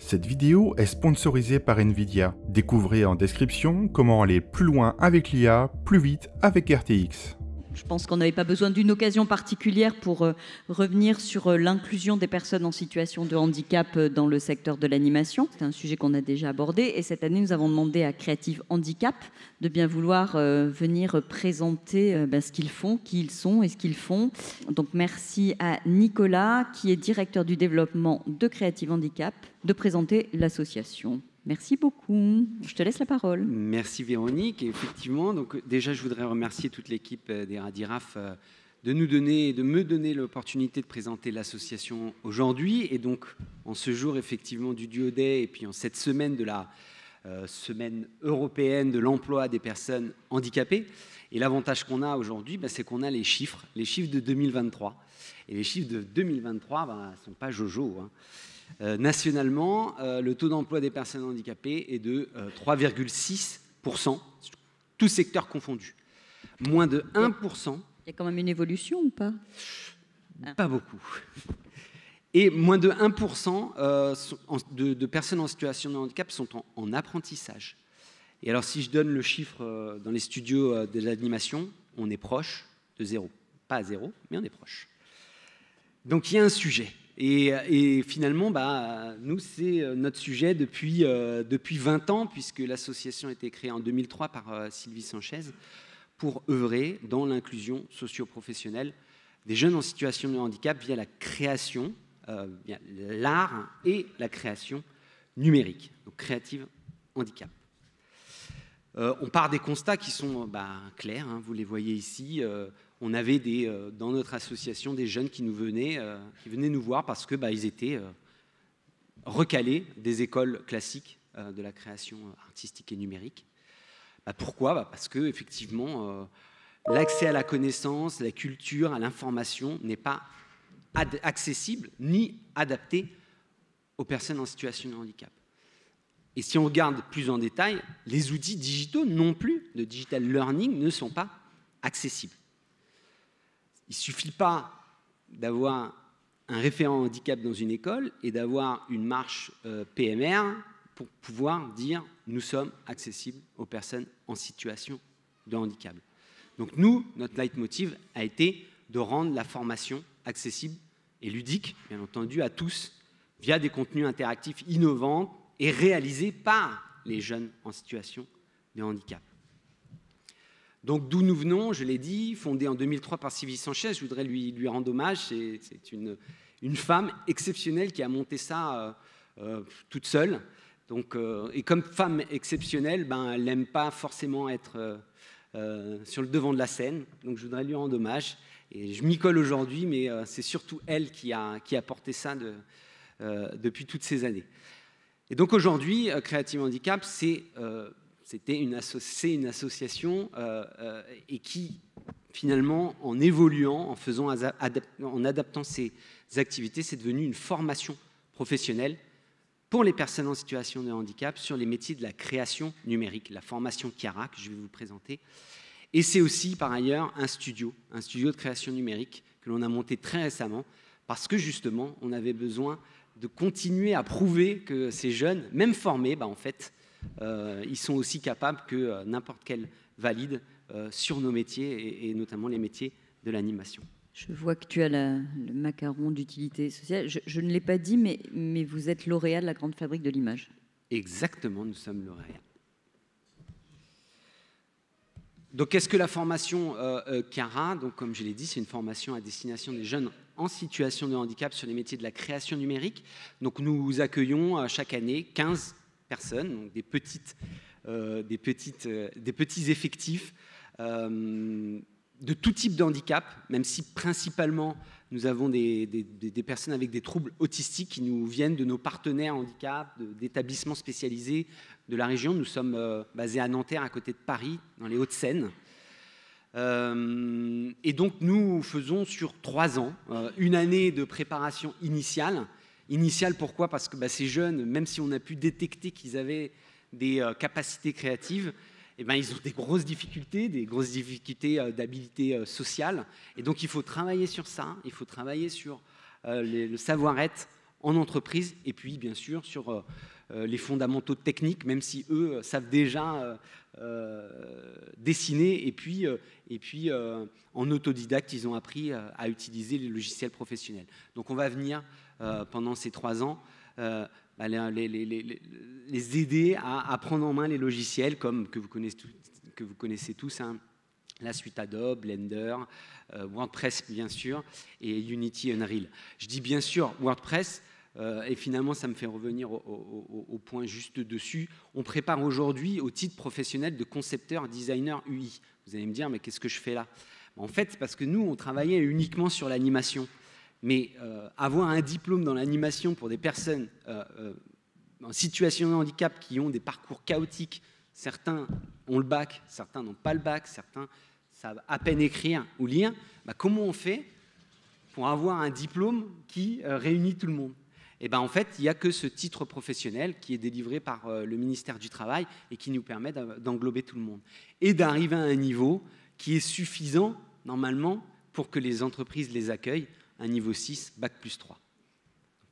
Cette vidéo est sponsorisée par Nvidia. Découvrez en description comment aller plus loin avec l'IA, plus vite avec RTX. Je pense qu'on n'avait pas besoin d'une occasion particulière pour revenir sur l'inclusion des personnes en situation de handicap dans le secteur de l'animation. C'est un sujet qu'on a déjà abordé et cette année, nous avons demandé à Creative Handicap de bien vouloir venir présenter ce qu'ils font, qui ils sont et ce qu'ils font. Donc merci à Nicolas, qui est directeur du développement de Creative Handicap, de présenter l'association. Merci beaucoup. Je te laisse la parole. Merci Véronique. Et effectivement, donc déjà, je voudrais remercier toute l'équipe des Radiraf de me donner l'opportunité de présenter l'association aujourd'hui. Et donc, en ce jour effectivement du Duo Day et puis en cette semaine de la semaine européenne de l'emploi des personnes handicapées. Et l'avantage qu'on a aujourd'hui, c'est qu'on a les chiffres de 2023. Et les chiffres de 2023 ne sont pas jojo, hein. Nationalement, le taux d'emploi des personnes handicapées est de 3,6%, tous secteurs confondus. Moins de 1%. Il y a quand même une évolution ou pas? Pas beaucoup. Et moins de 1% de personnes en situation de handicap sont en apprentissage. Et alors, si je donne le chiffre dans les studios de l'animation, on est proche de zéro. Pas à zéro, mais on est proche. Donc, il y a un sujet. Et finalement, nous, c'est notre sujet depuis 20 ans, puisque l'association a été créée en 2003 par Sylvie Sanchez pour œuvrer dans l'inclusion socio-professionnelle des jeunes en situation de handicap via la création, via l'art et la création numérique, donc Creative Handicap. On part des constats qui sont clairs, hein, vous les voyez ici. On avait dans notre association des jeunes qui venaient nous voir parce que ils étaient recalés des écoles classiques de la création artistique et numérique. Pourquoi? Parce que effectivement, l'accès à la connaissance, la culture, à l'information n'est pas accessible ni adapté aux personnes en situation de handicap. Et si on regarde plus en détail, les outils digitaux non plus, de digital learning, ne sont pas accessibles. Il ne suffit pas d'avoir un référent handicap dans une école et d'avoir une marche PMR pour pouvoir dire « nous sommes accessibles aux personnes en situation de handicap ». Donc nous, notre leitmotiv a été de rendre la formation accessible et ludique, bien entendu, à tous, via des contenus interactifs innovants et réalisés par les jeunes en situation de handicap. Donc d'où nous venons, je l'ai dit, fondée en 2003 par Sylvie Sanchez, je voudrais lui rendre hommage, c'est une femme exceptionnelle qui a monté ça toute seule. Donc, et comme femme exceptionnelle, elle n'aime pas forcément être sur le devant de la scène, donc je voudrais lui rendre hommage. Et je m'y colle aujourd'hui, mais c'est surtout elle qui a porté ça depuis toutes ces années. Et donc aujourd'hui, Creative Handicap, c'est une association et qui, finalement, en évoluant, en adaptant ses activités, c'est devenu une formation professionnelle pour les personnes en situation de handicap sur les métiers de la création numérique, la formation Chiara, que je vais vous présenter. Et c'est aussi, par ailleurs, un studio de création numérique que l'on a monté très récemment parce que, justement, on avait besoin de continuer à prouver que ces jeunes, même formés, en fait, ils sont aussi capables que n'importe quel valide sur nos métiers et notamment les métiers de l'animation. Je vois que tu as le macaron d'utilité sociale. Je ne l'ai pas dit, mais vous êtes lauréat de la Grande Fabrique de l'Image. Exactement, nous sommes lauréats. Donc, qu'est-ce que la formation Chiara? Donc, comme je l'ai dit, c'est une formation à destination des jeunes en situation de handicap sur les métiers de la création numérique. Donc, nous accueillons chaque année 15 personnes, donc des petits effectifs de tout type de handicap, même si principalement nous avons des personnes avec des troubles autistiques qui nous viennent de nos partenaires handicap, d'établissements spécialisés de la région. Nous sommes basés à Nanterre, à côté de Paris, dans les Hauts-de-Seine. Et donc nous faisons sur 3 ans une année de préparation initiale. Initiale pourquoi? Parce que ces jeunes, même si on a pu détecter qu'ils avaient des capacités créatives, ils ont des grosses difficultés d'habilité sociale. Et donc il faut travailler sur ça, il faut travailler sur le savoir-être en entreprise, et puis bien sûr sur les fondamentaux techniques, même si eux savent déjà dessiner, et puis en autodidacte, ils ont appris à utiliser les logiciels professionnels. Donc on va venir, pendant ces 3 ans, les aider à prendre en main les logiciels comme que vous connaissez tous, hein, la suite Adobe, Blender, WordPress bien sûr, et Unity, Unreal. Je dis bien sûr WordPress, et finalement ça me fait revenir au point juste dessus. On prépare aujourd'hui au titre professionnel de concepteur, designer UI. Vous allez me dire, mais qu'est-ce que je fais là? En fait, c'est parce que nous, on travaillait uniquement sur l'animation. Mais avoir un diplôme dans l'animation pour des personnes en situation de handicap qui ont des parcours chaotiques, certains ont le bac, certains n'ont pas le bac, certains savent à peine écrire ou lire, comment on fait pour avoir un diplôme qui réunit tout le monde? Et en fait, il n'y a que ce titre professionnel qui est délivré par le ministère du Travail et qui nous permet d'englober tout le monde. Et d'arriver à un niveau qui est suffisant, normalement, pour que les entreprises les accueillent, un niveau 6, Bac+3. Donc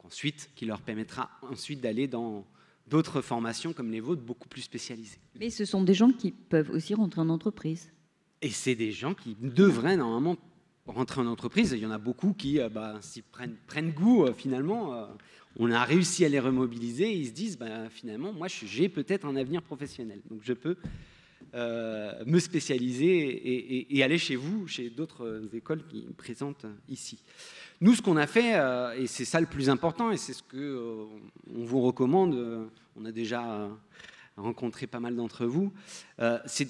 ensuite, qui leur permettra ensuite d'aller dans d'autres formations comme les vôtres, beaucoup plus spécialisées. Mais ce sont des gens qui peuvent aussi rentrer en entreprise. Et c'est des gens qui devraient normalement rentrer en entreprise. Il y en a beaucoup qui s'y prennent goût, finalement. On a réussi à les remobiliser et ils se disent, finalement, moi, j'ai peut-être un avenir professionnel. Donc, je peux me spécialiser et aller chez vous, chez d'autres écoles qui présentent ici. Nous, ce qu'on a fait, et c'est ça le plus important, et c'est ce qu'on vous recommande, on a déjà rencontré pas mal d'entre vous, c'est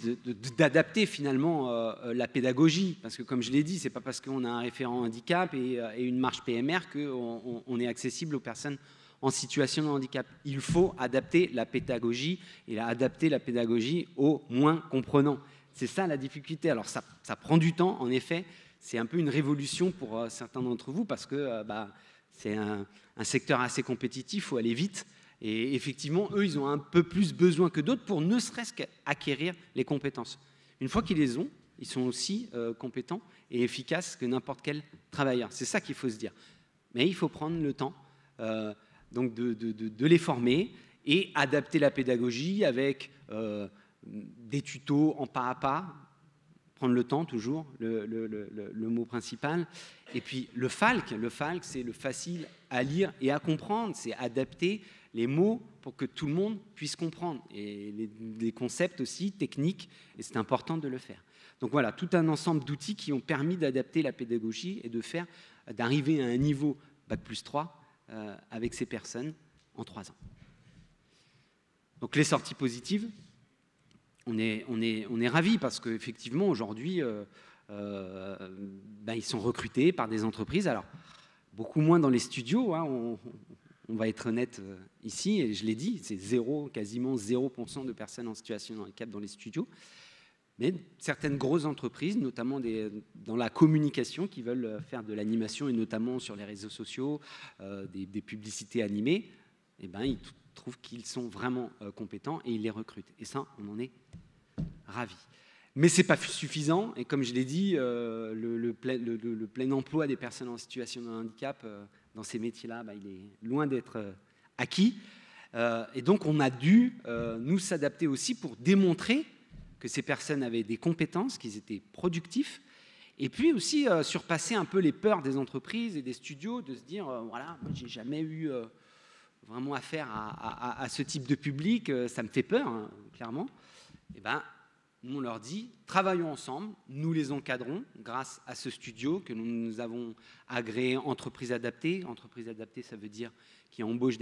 d'adapter finalement la pédagogie. Parce que comme je l'ai dit, c'est pas parce qu'on a un référent handicap et une marche PMR qu'on est accessible aux personnes en situation de handicap. Il faut adapter la pédagogie et adapter la pédagogie aux moins comprenants. C'est ça la difficulté. Alors ça prend du temps, en effet. C'est un peu une révolution pour certains d'entre vous parce que c'est un secteur assez compétitif, il faut aller vite. Et effectivement, eux, ils ont un peu plus besoin que d'autres pour ne serait-ce qu'acquérir les compétences. Une fois qu'ils les ont, ils sont aussi compétents et efficaces que n'importe quel travailleur. C'est ça qu'il faut se dire. Mais il faut prendre le temps donc de les former et adapter la pédagogie avec des tutos en pas à pas. Prendre le temps, toujours, le mot principal. Et puis le FALC, c'est le facile à lire et à comprendre. C'est adapter les mots pour que tout le monde puisse comprendre. Et les concepts aussi, techniques, et c'est important de le faire. Donc voilà, tout un ensemble d'outils qui ont permis d'adapter la pédagogie et d'arriver à un niveau Bac+3 avec ces personnes en 3 ans. Donc les sorties positives, on est ravis parce qu'effectivement, aujourd'hui, ils sont recrutés par des entreprises. Alors, beaucoup moins dans les studios, hein, on va être honnête ici, et je l'ai dit, c'est quasiment 0% de personnes en situation de handicap dans les studios. Mais certaines grosses entreprises, notamment dans la communication, qui veulent faire de l'animation, et notamment sur les réseaux sociaux, des publicités animées, ils trouvent qu'ils sont vraiment compétents et ils les recrutent. Et ça, on en est ravis. Mais ce n'est pas suffisant, et comme je l'ai dit, le plein emploi des personnes en situation de handicap dans ces métiers-là, il est loin d'être acquis. Et donc, on a dû nous s'adapter aussi pour démontrer que ces personnes avaient des compétences, qu'ils étaient productifs, et puis aussi surpasser un peu les peurs des entreprises et des studios, de se dire, voilà, moi, j'ai jamais eu vraiment affaire à ce type de public, ça me fait peur, hein, clairement. Et nous, on leur dit, travaillons ensemble, nous les encadrons grâce à ce studio que nous avons agréé entreprise adaptée. Entreprise adaptée, ça veut dire qui embauche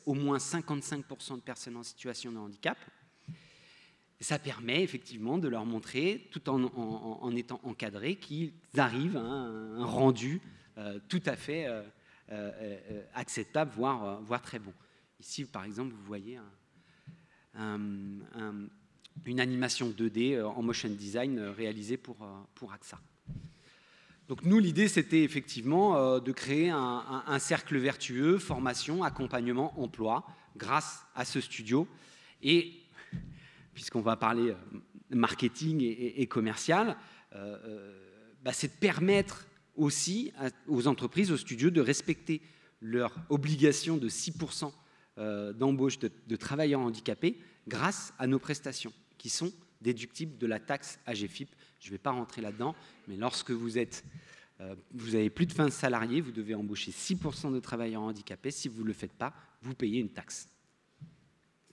au moins 55% de personnes en situation de handicap. Et ça permet effectivement de leur montrer, tout en étant encadrés, qu'ils arrivent à un rendu tout à fait acceptable, voire très bon. Ici, par exemple, vous voyez une animation 2D en motion design réalisée pour AXA. Donc nous, l'idée, c'était effectivement de créer un cercle vertueux, formation, accompagnement, emploi, grâce à ce studio. Et puisqu'on va parler marketing et commercial, c'est de permettre aussi aux entreprises, aux studios, de respecter leur obligation de 6% d'embauche de travailleurs handicapés grâce à nos prestations, qui sont déductibles de la taxe AGFIP. Je ne vais pas rentrer là-dedans, mais lorsque vous avez plus de 20 salariés, vous devez embaucher 6% de travailleurs handicapés. Si vous ne le faites pas, vous payez une taxe.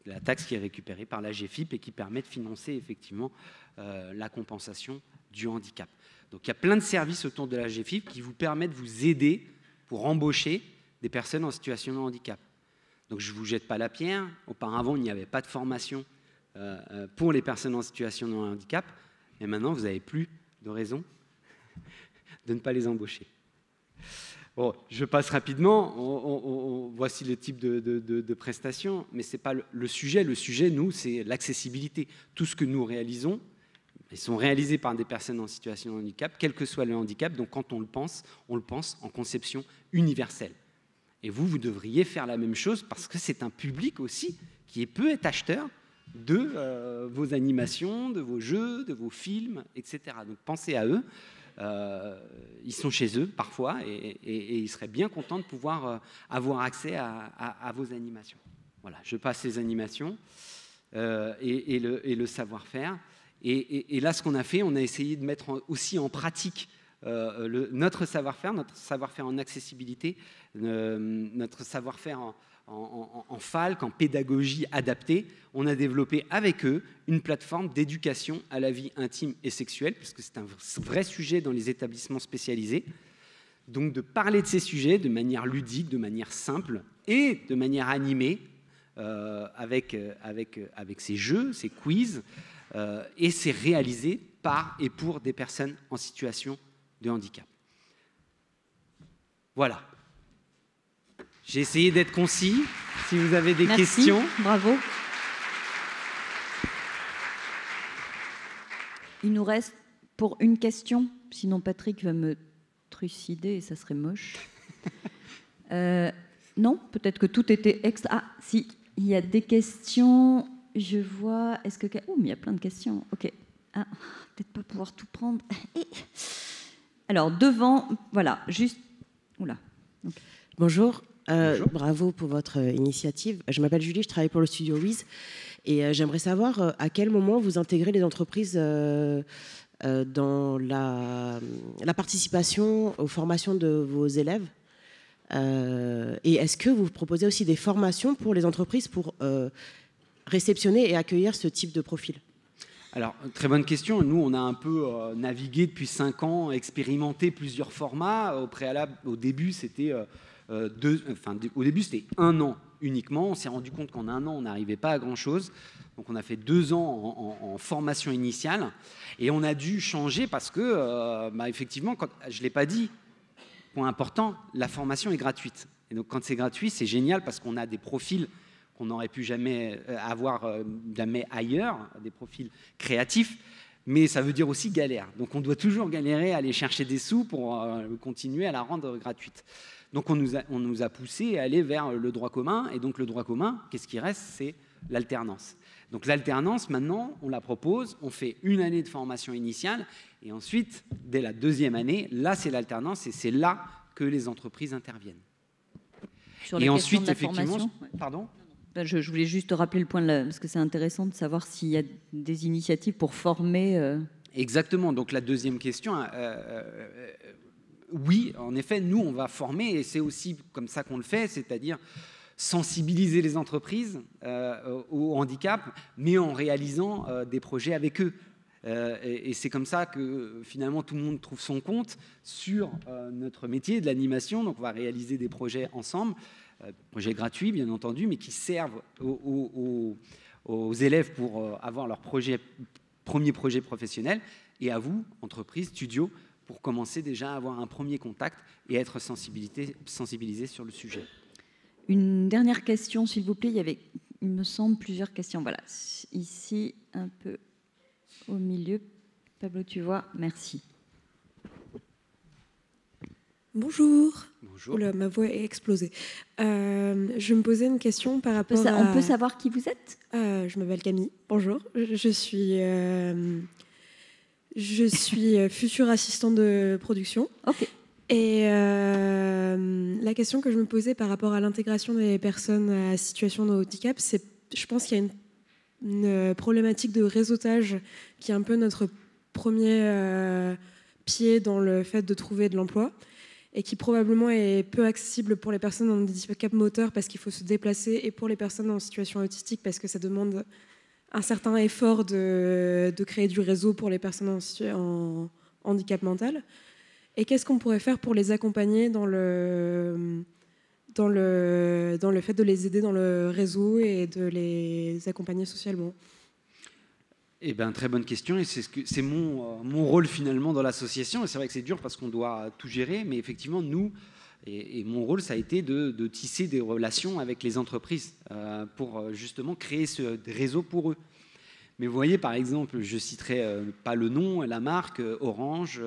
C'est la taxe qui est récupérée par l'AGFIP et qui permet de financer effectivement la compensation du handicap. Donc il y a plein de services autour de l'AGFIP qui vous permettent de vous aider pour embaucher des personnes en situation de handicap. Donc je ne vous jette pas la pierre. Auparavant, il n'y avait pas de formation pour les personnes en situation de handicap. Et maintenant, vous n'avez plus de raison de ne pas les embaucher. Bon, je passe rapidement. Voici le type de prestations, mais ce n'est pas le sujet. Le sujet, nous, c'est l'accessibilité. Tout ce que nous réalisons, ils sont réalisés par des personnes en situation de handicap, quel que soit le handicap. Donc quand on le pense en conception universelle. Et vous devriez faire la même chose parce que c'est un public aussi qui peut être acheteur de vos animations, de vos jeux, de vos films, etc. Donc pensez à eux. Ils sont chez eux parfois et ils seraient bien contents de pouvoir avoir accès à vos animations. Voilà, je passe les animations et le savoir-faire. Et là, ce qu'on a fait, on a essayé de mettre aussi en pratique notre savoir-faire en accessibilité, notre savoir-faire en FALC, en pédagogie adaptée. On a développé avec eux une plateforme d'éducation à la vie intime et sexuelle, puisque c'est un vrai sujet dans les établissements spécialisés. Donc de parler de ces sujets de manière ludique, de manière simple et de manière animée, avec ces jeux, ces quiz, et c'est réalisé par et pour des personnes en situation de handicap. Voilà. J'ai essayé d'être concis. Si vous avez des questions. Bravo. Il nous reste pour une question, sinon Patrick va me trucider et ça serait moche. Non, peut-être que tout était extra. Ah, si, il y a des questions. Je vois. Est-ce que. Oh, mais il y a plein de questions. Ok. Ah, peut-être pas pouvoir tout prendre. Alors, devant, voilà, juste. Oula. Okay. Bonjour. Bravo pour votre initiative. Je m'appelle Julie, je travaille pour le studio Wiz et j'aimerais savoir à quel moment vous intégrez les entreprises dans la participation aux formations de vos élèves et est-ce que vous proposez aussi des formations pour les entreprises pour réceptionner et accueillir ce type de profil? Alors, très bonne question. Nous, on a un peu navigué depuis 5 ans, expérimenté plusieurs formats. Au préalable, au début, c'était... au début, c'était 1 an uniquement. On s'est rendu compte qu'en 1 an, on n'arrivait pas à grand-chose. Donc, on a fait 2 ans en formation initiale. Et on a dû changer parce que, effectivement, je ne l'ai pas dit, point important, la formation est gratuite. Et donc, quand c'est gratuit, c'est génial parce qu'on a des profils qu'on n'aurait pu jamais avoir jamais ailleurs, des profils créatifs. Mais ça veut dire aussi galère. Donc, on doit toujours galérer à aller chercher des sous pour continuer à la rendre gratuite. Donc on nous a poussé à aller vers le droit commun. Et donc le droit commun, qu'est-ce qui reste? C'est l'alternance. Donc l'alternance, maintenant, on la propose. On fait 1 année de formation initiale. Et ensuite, dès la 2e année, là, c'est l'alternance. Et c'est là que les entreprises interviennent. Sur les questions de la formation, Pardon ? Je voulais juste rappeler le point, parce que c'est intéressant de savoir s'il y a des initiatives pour former... Exactement. Donc la 2e question... oui, en effet, nous, on va former, et c'est aussi comme ça qu'on le fait, c'est-à-dire sensibiliser les entreprises au handicap, mais en réalisant des projets avec eux. Et c'est comme ça que, finalement, tout le monde trouve son compte sur notre métier de l'animation. Donc, on va réaliser des projets ensemble, projets gratuits, bien entendu, mais qui servent aux élèves pour avoir leur premier projet professionnel, et à vous, entreprises, studios, pour commencer déjà à avoir un premier contact et être sensibilisé sur le sujet. Une dernière question, s'il vous plaît. Il y avait, il me semble, plusieurs questions. Voilà, ici, un peu au milieu. Pablo, tu vois, merci. Bonjour. Bonjour. Oula, ma voix est explosée. Je me posais une question par rapport à... On peut savoir qui vous êtes ? Je m'appelle Camille. Bonjour. Je suis future assistante de production. Ok. Et la question que je me posais par rapport à l'intégration des personnes à situation de handicap, c'est, je pense qu'il y a une problématique de réseautage qui est un peu notre premier pied dans le fait de trouver de l'emploi et qui probablement est peu accessible pour les personnes en handicap moteur parce qu'il faut se déplacer et pour les personnes en situation autistique parce que ça demande un certain effort de créer du réseau pour les personnes en handicap mental. Et qu'est-ce qu'on pourrait faire pour les accompagner dans le fait de les aider dans le réseau et de les accompagner socialement? Eh bien, très bonne question, et c'est mon rôle finalement dans l'association. Et c'est vrai que c'est dur parce qu'on doit tout gérer, mais effectivement, nous, et mon rôle, ça a été de tisser des relations avec les entreprises pour justement créer ce réseau pour eux. Mais vous voyez, par exemple, je citerai pas le nom, la marque Orange,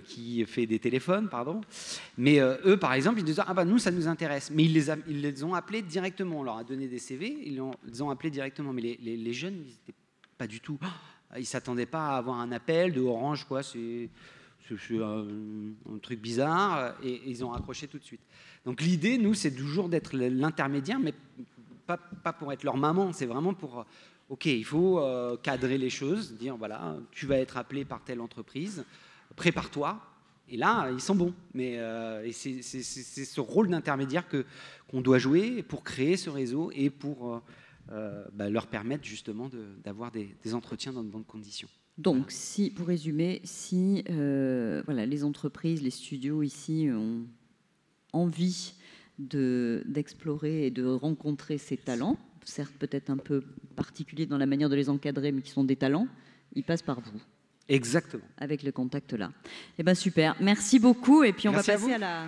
qui fait des téléphones, pardon. Mais eux, par exemple, ils disent ah bah nous ça nous intéresse. Mais ils les ont appelés directement. On leur a donné des CV, ils les ont appelés directement. Mais les jeunes, ils n'étaient pas du tout. Ils s'attendaient pas à avoir un appel de Orange, quoi. C'est un truc bizarre, et ils ont raccroché tout de suite. Donc l'idée, nous, c'est toujours d'être l'intermédiaire, mais pas pour être leur maman. C'est vraiment pour ok, il faut cadrer les choses, dire voilà, tu vas être appelé par telle entreprise. Prépare-toi, et là, ils sont bons. Mais c'est ce rôle d'intermédiaire qu'on doit jouer pour créer ce réseau et pour leur permettre justement d'avoir des entretiens dans de bonnes conditions. Donc, pour résumer, si les entreprises, les studios ici ont envie d'explorer et de rencontrer ces talents, certes peut-être un peu particuliers dans la manière de les encadrer, mais qui sont des talents, ils passent par vous. Exactement. Avec le contact là. Eh bien, super. Merci beaucoup. Et puis, on va passer à la...